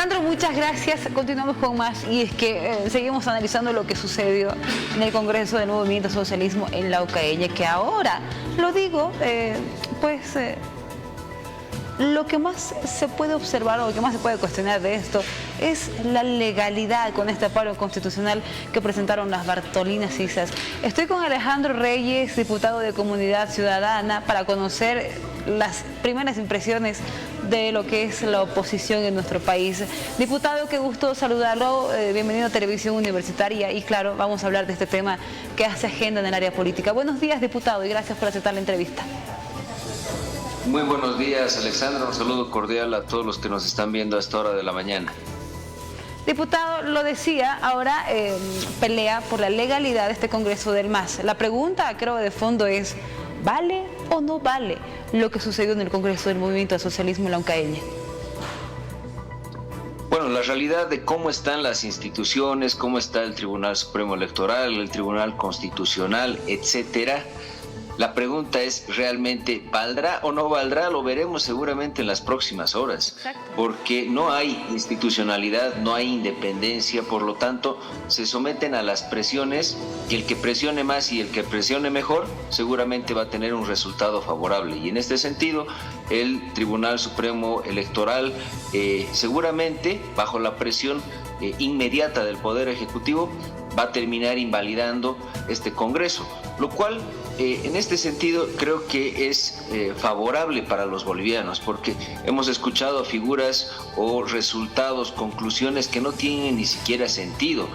Alejandro, muchas gracias. Continuamos con más y es que seguimos analizando lo que sucedió en el Congreso del Movimiento Socialismo en Laucaeña, que ahora, lo digo, lo que más se puede observar o lo que más se puede cuestionar de esto es la legalidad con este paro constitucional que presentaron las Bartolinas Cisas. Estoy con Alejandro Reyes, diputado de Comunidad Ciudadana, para conocer las primeras impresiones de lo que es la oposición en nuestro país. Diputado, qué gusto saludarlo, bienvenido a Televisión Universitaria y claro, vamos a hablar de este tema que hace agenda en el área política. Buenos días, diputado, y gracias por aceptar la entrevista. Muy buenos días, Alexandra, un saludo cordial a todos los que nos están viendo a esta hora de la mañana. Diputado, lo decía, ahora pelea por la legalidad de este Congreso del MAS. La pregunta, creo, de fondo es, ¿vale o no vale lo que sucedió en el Congreso del Movimiento Socialismo Laucaeña? Bueno, la realidad de cómo están las instituciones, cómo está el Tribunal Supremo Electoral, el Tribunal Constitucional, etcétera. La pregunta es, ¿realmente valdrá o no valdrá? Lo veremos seguramente en las próximas horas. Exacto. Porque no hay institucionalidad, no hay independencia, por lo tanto se someten a las presiones y el que presione más y el que presione mejor seguramente va a tener un resultado favorable. Y en este sentido, el Tribunal Supremo Electoral seguramente, bajo la presión inmediata del Poder Ejecutivo, va a terminar invalidando este Congreso, lo cual en este sentido creo que es favorable para los bolivianos, porque hemos escuchado figuras o resultados, conclusiones que no tienen ni siquiera sentido.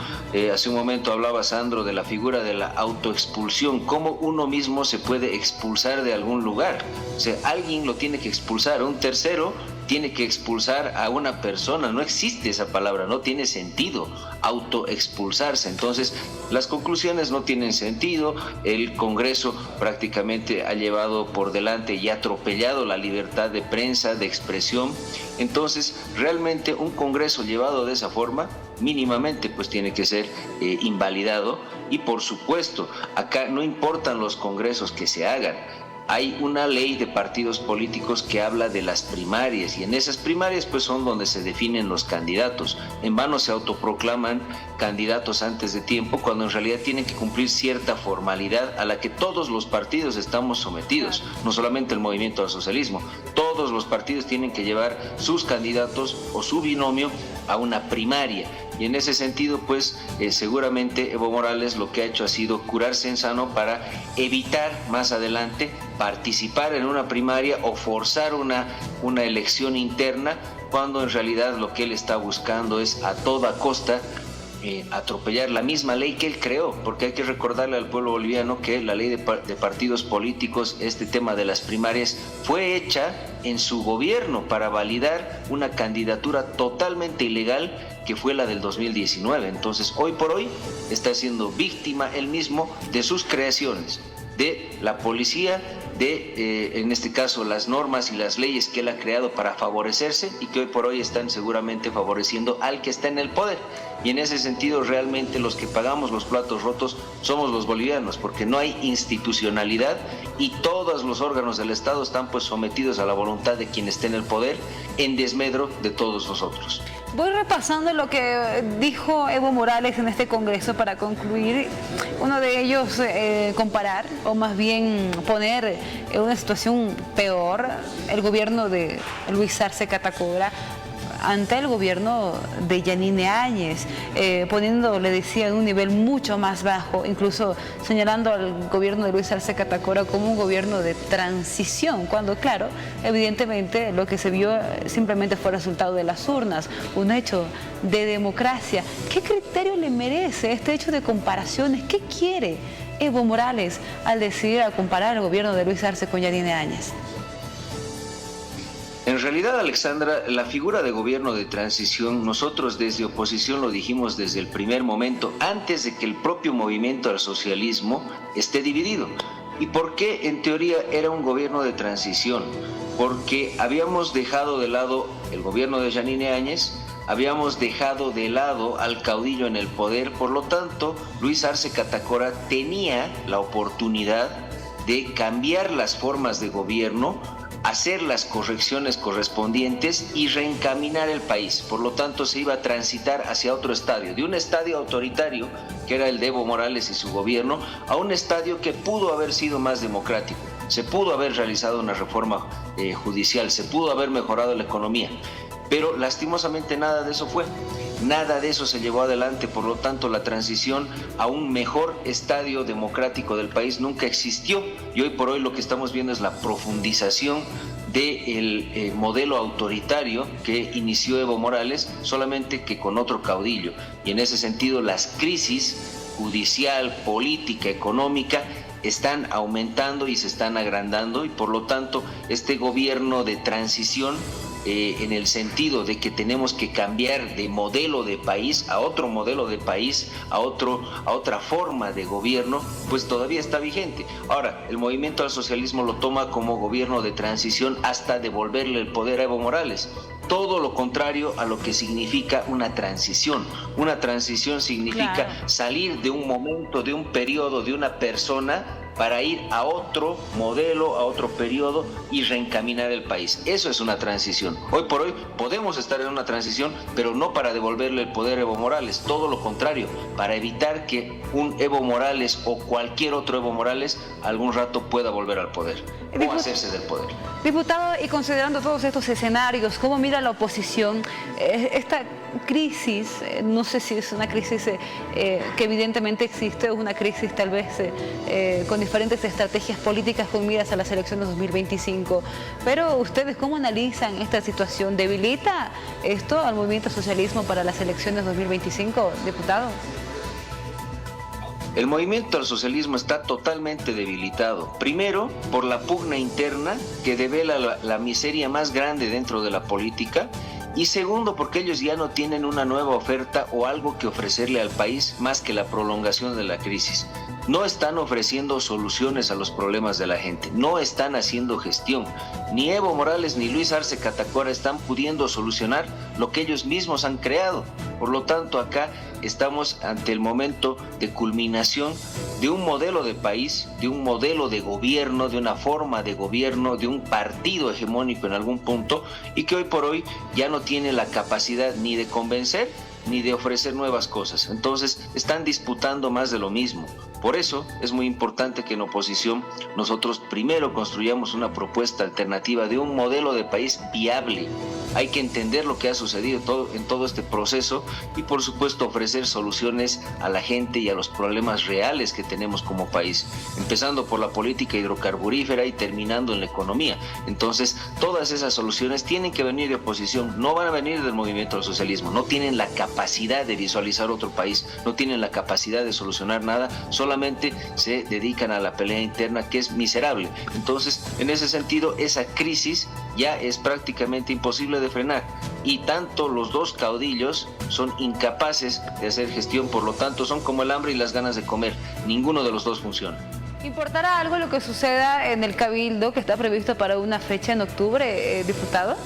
Hace un momento hablaba Sandro de la figura de la autoexpulsión, cómo uno mismo se puede expulsar de algún lugar. O sea, alguien lo tiene que expulsar, un tercero tiene que expulsar a una persona, no existe esa palabra, no tiene sentido autoexpulsarse. Entonces, las conclusiones no tienen sentido, el Congreso prácticamente ha llevado por delante y ha atropellado la libertad de prensa, de expresión. Entonces, realmente un Congreso llevado de esa forma, mínimamente pues tiene que ser invalidado y por supuesto, acá no importan los congresos que se hagan. Hay una ley de partidos políticos que habla de las primarias y en esas primarias pues son donde se definen los candidatos. En vano se autoproclaman candidatos antes de tiempo cuando en realidad tienen que cumplir cierta formalidad a la que todos los partidos estamos sometidos, no solamente el Movimiento al Socialismo. Todos los partidos tienen que llevar sus candidatos o su binomio a una primaria. Y en ese sentido, pues, seguramente Evo Morales lo que ha hecho ha sido curarse en sano para evitar más adelante participar en una primaria o forzar una elección interna, cuando en realidad lo que él está buscando es a toda costa atropellar la misma ley que él creó, porque hay que recordarle al pueblo boliviano que la ley de partidos políticos, este tema de las primarias, fue hecha en su gobierno para validar una candidatura totalmente ilegal que fue la del 2019. Entonces, hoy por hoy está siendo víctima él mismo de sus creaciones, de la policía, de, en este caso, las normas y las leyes que él ha creado para favorecerse y que hoy por hoy están seguramente favoreciendo al que está en el poder. Y en ese sentido, realmente los que pagamos los platos rotos somos los bolivianos, porque no hay institucionalidad y todos los órganos del Estado están pues sometidos a la voluntad de quien esté en el poder, en desmedro de todos nosotros. Voy repasando lo que dijo Evo Morales en este Congreso para concluir. Uno de ellos, comparar, o más bien poner en una situación peor, el gobierno de Luis Arce Catacora ante el gobierno de Yanine Áñez, poniendo, le decía, en un nivel mucho más bajo, incluso señalando al gobierno de Luis Arce Catacora como un gobierno de transición, cuando claro, evidentemente lo que se vio simplemente fue el resultado de las urnas, un hecho de democracia. ¿Qué criterio le merece este hecho de comparaciones? ¿Qué quiere Evo Morales al decidir a comparar el gobierno de Luis Arce con Yanine Áñez? En realidad, Alexandra, la figura de gobierno de transición, nosotros desde oposición lo dijimos desde el primer momento, antes de que el propio movimiento al socialismo esté dividido. ¿Y por qué en teoría era un gobierno de transición? Porque habíamos dejado de lado el gobierno de Yanine Áñez, habíamos dejado de lado al caudillo en el poder, por lo tanto, Luis Arce Catacora tenía la oportunidad de cambiar las formas de gobierno hacer las correcciones correspondientes y reencaminar el país. Por lo tanto, se iba a transitar hacia otro estadio, de un estadio autoritario, que era el de Evo Morales y su gobierno, a un estadio que pudo haber sido más democrático. Se pudo haber realizado una reforma judicial, se pudo haber mejorado la economía, pero lastimosamente nada de eso fue. Nada de eso se llevó adelante, por lo tanto la transición a un mejor estadio democrático del país nunca existió, y hoy por hoy lo que estamos viendo es la profundización del modelo autoritario que inició Evo Morales, solamente que con otro caudillo. Y en ese sentido las crisis judicial, política, económica están aumentando y se están agrandando, y por lo tanto este gobierno de transición, en el sentido de que tenemos que cambiar de modelo de país a otro modelo de país, a otra forma de gobierno, pues todavía está vigente. Ahora, el movimiento al socialismo lo toma como gobierno de transición hasta devolverle el poder a Evo Morales. Todo lo contrario a lo que significa una transición. Una transición significa salir de un momento, de un periodo, de una persona, para ir a otro modelo, a otro periodo y reencaminar el país. Eso es una transición. Hoy por hoy podemos estar en una transición, pero no para devolverle el poder a Evo Morales, todo lo contrario, para evitar que un Evo Morales o cualquier otro Evo Morales algún rato pueda volver al poder o hacerse del poder. Diputado, y considerando todos estos escenarios, ¿cómo mira la oposición esta crisis? No sé si es una crisis que evidentemente existe, o es una crisis tal vez con diferentes estrategias políticas con miras a las elecciones 2025. Pero ustedes, ¿cómo analizan esta situación? ¿Debilita esto al movimiento socialismo para las elecciones 2025, diputado? El movimiento al socialismo está totalmente debilitado. Primero, por la pugna interna que devela la miseria más grande dentro de la política. Y segundo, porque ellos ya no tienen una nueva oferta o algo que ofrecerle al país más que la prolongación de la crisis. No están ofreciendo soluciones a los problemas de la gente, no están haciendo gestión. Ni Evo Morales ni Luis Arce Catacora están pudiendo solucionar lo que ellos mismos han creado. Por lo tanto, acá estamos ante el momento de culminación de un modelo de país, de un modelo de gobierno, de una forma de gobierno, de un partido hegemónico en algún punto, y que hoy por hoy ya no tiene la capacidad ni de convencer ni de ofrecer nuevas cosas. Entonces están disputando más de lo mismo. Por eso es muy importante que en oposición nosotros primero construyamos una propuesta alternativa de un modelo de país viable. Hay que entender lo que ha sucedido en todo este proceso y por supuesto ofrecer soluciones a la gente y a los problemas reales que tenemos como país, empezando por la política hidrocarburífera y terminando en la economía. Entonces todas esas soluciones tienen que venir de oposición, no van a venir del movimiento al socialismo. No tienen la capacidad de visualizar otro país, no tienen la capacidad de solucionar nada, solamente se dedican a la pelea interna, que es miserable. Entonces, en ese sentido, esa crisis ya es prácticamente imposible de frenar, y tanto los dos caudillos son incapaces de hacer gestión. Por lo tanto, son como el hambre y las ganas de comer, ninguno de los dos funciona. ¿Importará algo lo que suceda en el Cabildo, que está previsto para una fecha en octubre, diputado?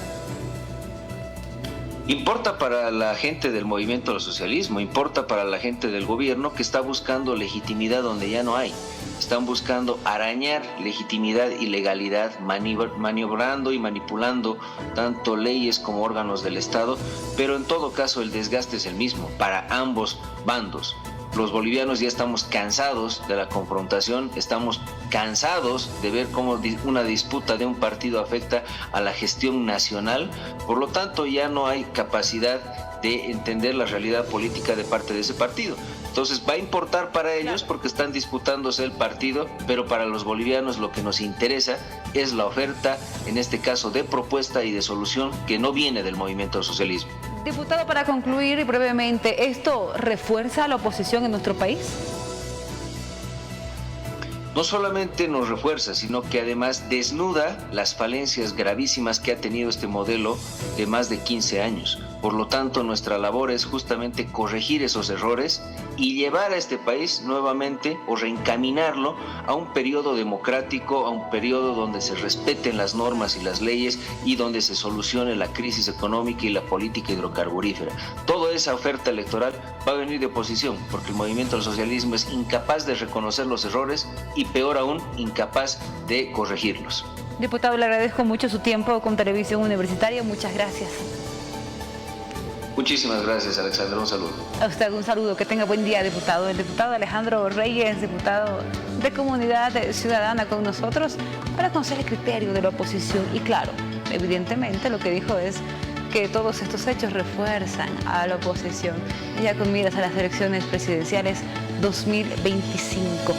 Importa para la gente del movimiento al socialismo, importa para la gente del gobierno, que está buscando legitimidad donde ya no hay. Están buscando arañar legitimidad y legalidad, maniobrando y manipulando tanto leyes como órganos del Estado, pero en todo caso el desgaste es el mismo para ambos bandos. Los bolivianos ya estamos cansados de la confrontación, estamos cansados de ver cómo una disputa de un partido afecta a la gestión nacional. Por lo tanto, ya no hay capacidad de entender la realidad política de parte de ese partido. Entonces va a importar para ellos porque están disputándose el partido, pero para los bolivianos lo que nos interesa es la oferta, en este caso de propuesta y de solución, que no viene del movimiento al socialismo. Diputado, para concluir brevemente, ¿esto refuerza a la oposición en nuestro país? No solamente nos refuerza, sino que además desnuda las falencias gravísimas que ha tenido este modelo de más de 15 años. Por lo tanto, nuestra labor es justamente corregir esos errores y llevar a este país nuevamente o reencaminarlo a un periodo democrático, a un periodo donde se respeten las normas y las leyes y donde se solucione la crisis económica y la política hidrocarburífera. Toda esa oferta electoral va a venir de oposición, porque el movimiento al socialismo es incapaz de reconocer los errores y peor aún, incapaz de corregirlos. Diputado, le agradezco mucho su tiempo con Televisión Universitaria. Muchas gracias. Muchísimas gracias, Alexandra. Un saludo. A usted un saludo. Que tenga buen día, diputado. El diputado Alejandro Reyes, diputado de Comunidad Ciudadana con nosotros para conocer el criterio de la oposición. Y claro, evidentemente lo que dijo es que todos estos hechos refuerzan a la oposición, ya con miras a las elecciones presidenciales 2025.